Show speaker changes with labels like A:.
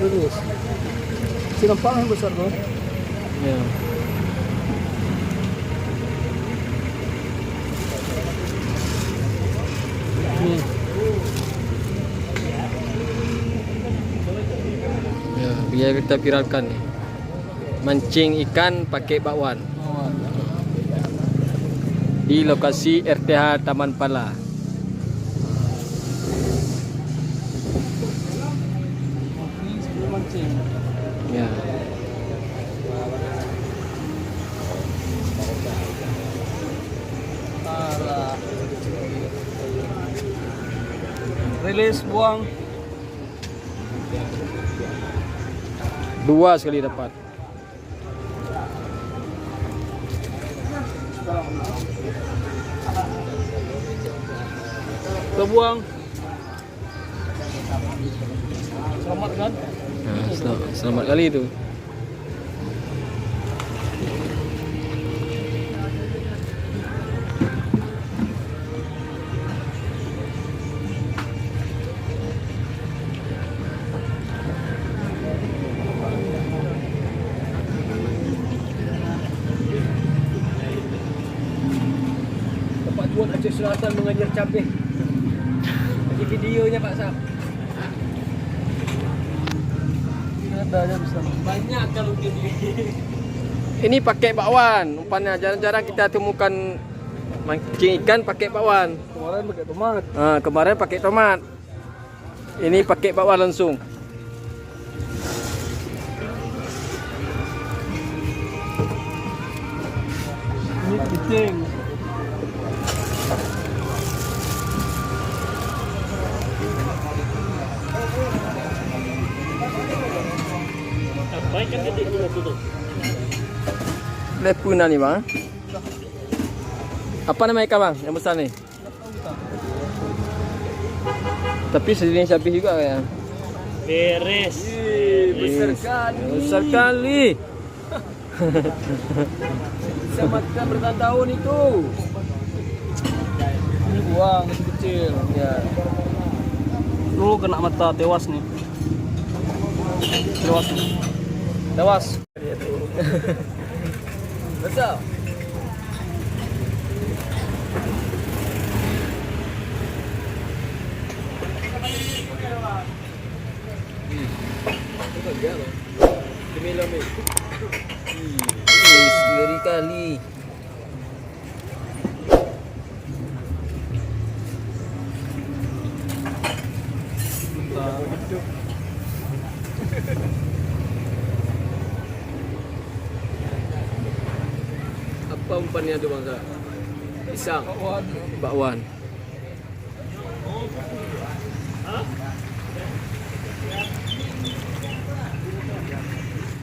A: Terus. Sinampang yang besar tuh.
B: Ya.
A: Nih.
B: Ya, biar kita viralkan nih. Mancing ikan pakai bakwan di lokasi RTH Taman Pala.
A: Ini sebelum mancing.
B: Ya.
A: Alah. Rilis buang.
B: 2 sekali dapat.
A: Kebuang. Selamat kan?
B: Nah, selamat kali itu.
A: Tempat buat Aceh Selatan mengajar capek. Lagi videonya Pak Sam. Ada aja bisa. Banyak kalau gini.
B: Ini pakai bakwan. Umpannya jarang-jarang kita temukan mancing ikan pakai bakwan.
A: Kemarin pakai tomat.
B: Kemarin pakai tomat. Ini pakai bakwan langsung.
A: Ini kepiting. Baik kan gede dulu.
B: Lepuna nih bang. Apa nama ikan bang? Yang besar nih. Tapi sejenis habis juga kayak.
A: Beres. Besar sekali.
B: Besar kali.
A: Bisa makan bertahun-tahun itu. Ini buang kecil. Ya. Lu kena mata tewas nih. Tewas. Tewas. Besar.
B: Ngeri kali. Apa umpannya tuh bang? Pisang. Bakwan.